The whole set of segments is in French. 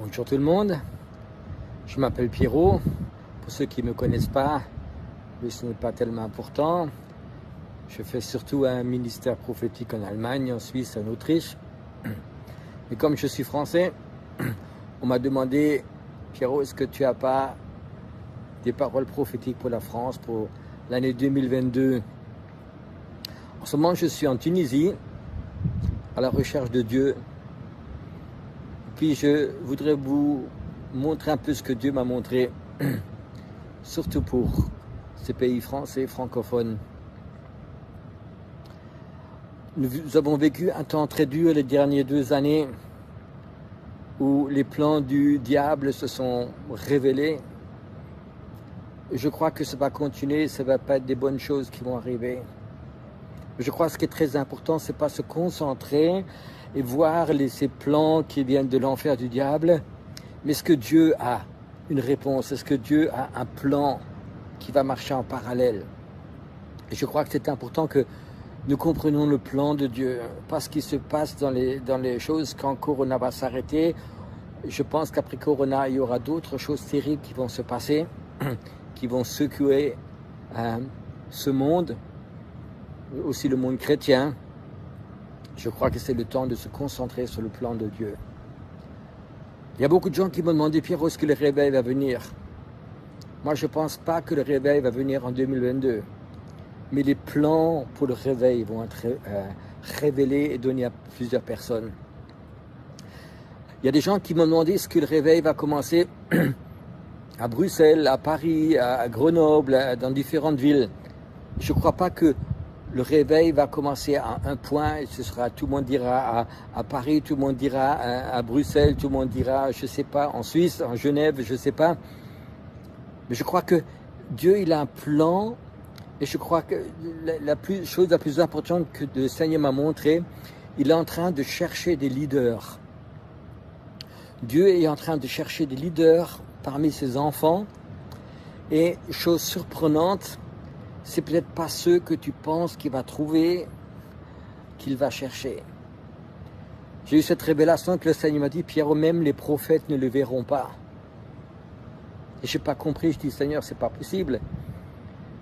Bonjour tout le monde, je m'appelle Pierrot. Pour ceux qui ne me connaissent pas, mais ce n'est pas tellement important. Je fais surtout un ministère prophétique en Allemagne, en Suisse, en Autriche. Et comme je suis français, on m'a demandé, Pierrot, est-ce que tu n'as pas des paroles prophétiques pour la France pour l'année 2022? En ce moment, je suis en Tunisie, à la recherche de Dieu. Puis je voudrais vous montrer un peu ce que Dieu m'a montré, surtout pour ces pays français francophones. Nous avons vécu un temps très dur les dernières 2 années où les plans du diable se sont révélés. Je crois que ça va continuer, ça ne va pas être des bonnes choses qui vont arriver. Je crois que ce qui est très important, ce n'est pas se concentrer et voir ces plans qui viennent de l'enfer du diable, mais est-ce que Dieu a une réponse? Est-ce que Dieu a un plan qui va marcher en parallèle? Et je crois que c'est important que nous comprenions le plan de Dieu, pas ce qui se passe dans les choses quand Corona va s'arrêter. Je pense qu'après Corona, il y aura d'autres choses terribles qui vont se passer, qui vont secouer ce monde, aussi le monde chrétien. Je crois que c'est le temps de se concentrer sur le plan de Dieu. Il y a beaucoup de gens qui m'ont demandé, Pierrot, est-ce que le réveil va venir? Moi, je ne pense pas que le réveil va venir en 2022. Mais les plans pour le réveil vont être révélés et donnés à plusieurs personnes. Il y a des gens qui m'ont demandé, est-ce que le réveil va commencer à Bruxelles, à Paris, à Grenoble, dans différentes villes? Je ne crois pas que le réveil va commencer à un point, et ce sera, tout le monde dira à Paris, tout le monde dira à Bruxelles, tout le monde dira, je ne sais pas, en Suisse, en Genève, je ne sais pas. Mais je crois que Dieu, il a un plan, et je crois que la chose la plus importante que le Seigneur m'a montré, il est en train de chercher des leaders. Dieu est en train de chercher des leaders parmi ses enfants, et chose surprenante, c'est peut-être pas ceux que tu penses qu'il va trouver, qu'il va chercher. J'ai eu cette révélation que le Seigneur m'a dit, Pierrot, même les prophètes ne le verront pas. Et je n'ai pas compris, je dis, Seigneur, c'est pas possible.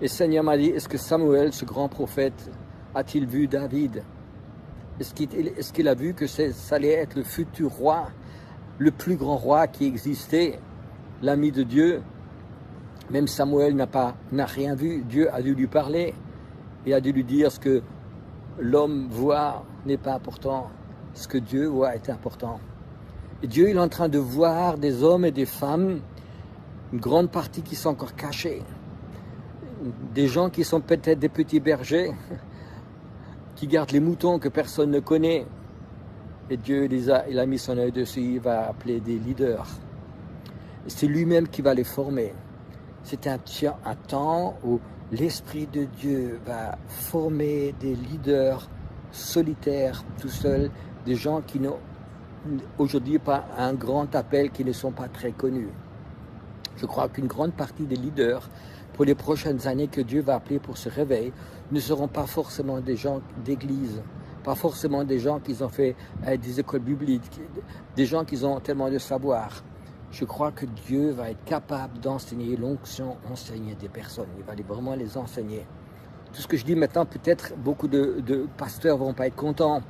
Et le Seigneur m'a dit, est-ce que Samuel, ce grand prophète, a-t-il vu David? Est-ce qu'il a vu que ça allait être le futur roi, le plus grand roi qui existait, l'ami de Dieu? Même Samuel n'a rien vu. Dieu a dû lui parler et a dû lui dire ce que l'homme voit n'est pas important. Ce que Dieu voit est important. Et Dieu il est en train de voir des hommes et des femmes, une grande partie qui sont encore cachés. Des gens qui sont peut-être des petits bergers, qui gardent les moutons que personne ne connaît. Et Dieu il a mis son œil dessus, il va appeler des leaders. C'est lui-même qui va les former. C'est un temps où l'Esprit de Dieu va former des leaders solitaires, tout seuls, des gens qui n'ont aujourd'hui pas un grand appel, qui ne sont pas très connus. Je crois qu'une grande partie des leaders pour les prochaines années que Dieu va appeler pour ce réveil ne seront pas forcément des gens d'église, pas forcément des gens qui ont fait des écoles bibliques, des gens qui ont tellement de savoir. Je crois que Dieu va être capable d'enseigner l'onction, enseigner des personnes. Il va vraiment les enseigner. Tout ce que je dis maintenant, peut-être beaucoup de pasteurs ne vont pas être contents.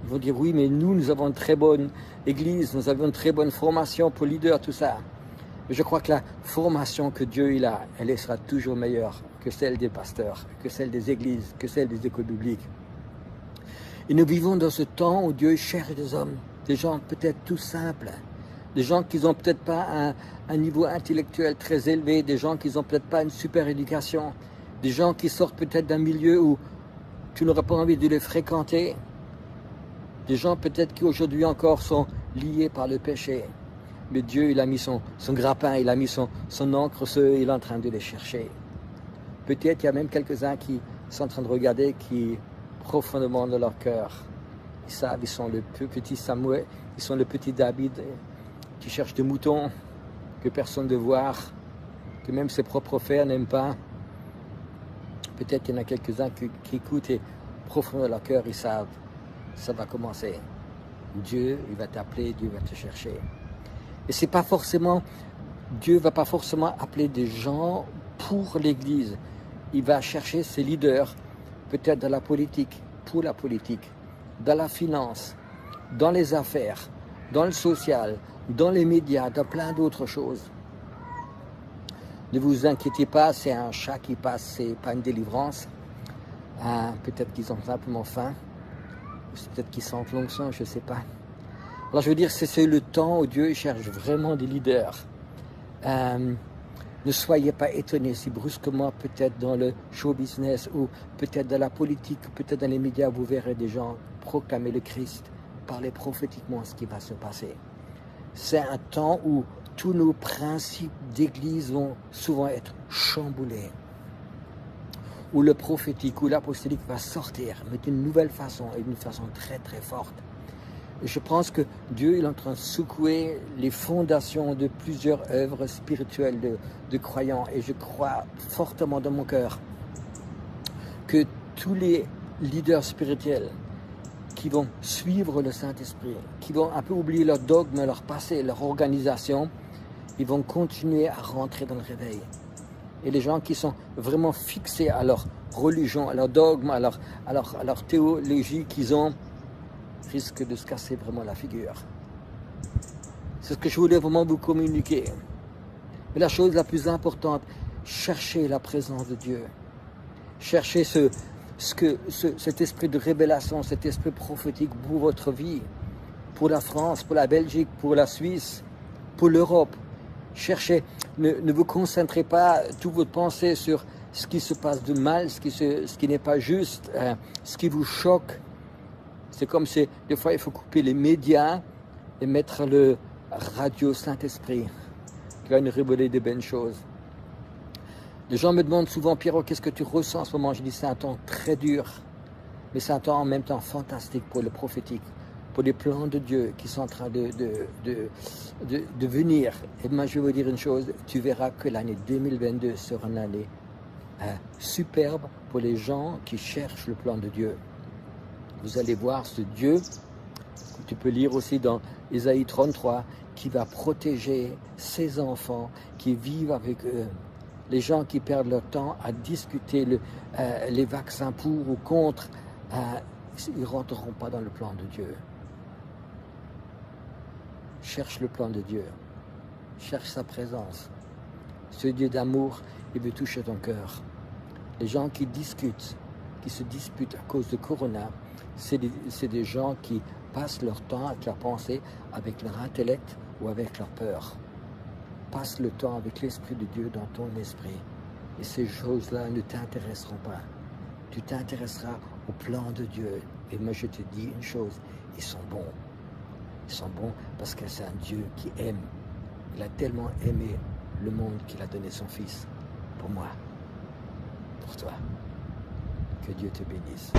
Ils vont dire, oui, mais nous avons une très bonne église, nous avons une très bonne formation pour leader, tout ça. Mais je crois que la formation que Dieu il a, elle sera toujours meilleure que celle des pasteurs, que celle des églises, que celle des écoles bibliques. Et nous vivons dans ce temps où Dieu cherche des hommes, des gens peut-être tout simples, des gens qui n'ont peut-être pas un niveau intellectuel très élevé, des gens qui n'ont peut-être pas une super éducation, des gens qui sortent peut-être d'un milieu où tu n'aurais pas envie de les fréquenter, des gens peut-être qui aujourd'hui encore sont liés par le péché. Mais Dieu, il a mis son grappin, il a mis son encre, il est en train de les chercher. Peut-être il y a même quelques-uns qui sont en train de regarder, qui profondément dans leur cœur, ils savent, ils sont le petit Samuel, ils sont le petit David, qui cherche des moutons que personne ne veut voir, que même ses propres frères n'aiment pas. Peut-être qu'il y en a quelques-uns qui écoutent et profondément dans leur cœur, ils savent, ça va commencer. Dieu, il va t'appeler, Dieu va te chercher. Et c'est pas forcément, Dieu ne va pas forcément appeler des gens pour l'Église. Il va chercher ses leaders, peut-être dans la politique, pour la politique, dans la finance, dans les affaires, dans le social, dans les médias, dans plein d'autres choses. Ne vous inquiétez pas, c'est un chat qui passe, c'est pas une délivrance. Peut-être qu'ils ont simplement faim, peut-être qu'ils sentent l'onction, je ne sais pas. Alors je veux dire, c'est le temps où Dieu cherche vraiment des leaders. Ne soyez pas étonnés si brusquement, peut-être dans le show business ou peut-être dans la politique, peut-être dans les médias, vous verrez des gens proclamer le Christ, parler prophétiquement ce qui va se passer. C'est un temps où tous nos principes d'église vont souvent être chamboulés, où le prophétique ou l'apostolique va sortir, mais d'une nouvelle façon et d'une façon très très forte. Et je pense que Dieu est en train de secouer les fondations de plusieurs œuvres spirituelles de croyants. Et je crois fortement dans mon cœur que tous les leaders spirituels qui vont suivre le Saint-Esprit, qui vont un peu oublier leur dogme, leur passé, leur organisation, ils vont continuer à rentrer dans le réveil. Et les gens qui sont vraiment fixés à leur religion, à leur dogme, à leur théologie qu'ils ont, risquent de se casser vraiment la figure. C'est ce que je voulais vraiment vous communiquer. Mais la chose la plus importante, cherchez la présence de Dieu. Cherchez cet esprit de révélation, cet esprit prophétique pour votre vie, pour la France, pour la Belgique, pour la Suisse, pour l'Europe. Cherchez, ne vous concentrez pas toutes vos pensées sur ce qui se passe de mal, ce qui n'est pas juste, ce qui vous choque. C'est comme si, des fois, il faut couper les médias et mettre le radio Saint-Esprit, qui va nous révéler des bonnes choses. Les gens me demandent souvent, Pierrot, qu'est-ce que tu ressens en ce moment? Je dis, c'est un temps très dur, mais c'est un temps en même temps fantastique pour le prophétique, pour les plans de Dieu qui sont en train de venir. Et moi, je vais vous dire une chose, tu verras que l'année 2022 sera une année superbe pour les gens qui cherchent le plan de Dieu. Vous allez voir ce Dieu, que tu peux lire aussi dans Ésaïe 33, qui va protéger ses enfants qui vivent avec eux. Les gens qui perdent leur temps à discuter les vaccins pour ou contre, ils ne rentreront pas dans le plan de Dieu. Cherche le plan de Dieu. Cherche sa présence. Ce Dieu d'amour, il veut toucher ton cœur. Les gens qui discutent, qui se disputent à cause de Corona, c'est des gens qui passent leur temps avec leur pensée, avec leur intellect ou avec leur peur. Passe le temps avec l'Esprit de Dieu dans ton esprit. Et ces choses-là ne t'intéresseront pas. Tu t'intéresseras au plan de Dieu. Et moi, je te dis une chose, ils sont bons. Ils sont bons parce que c'est un Dieu qui aime. Il a tellement aimé le monde qu'il a donné son Fils. Pour moi, pour toi. Que Dieu te bénisse.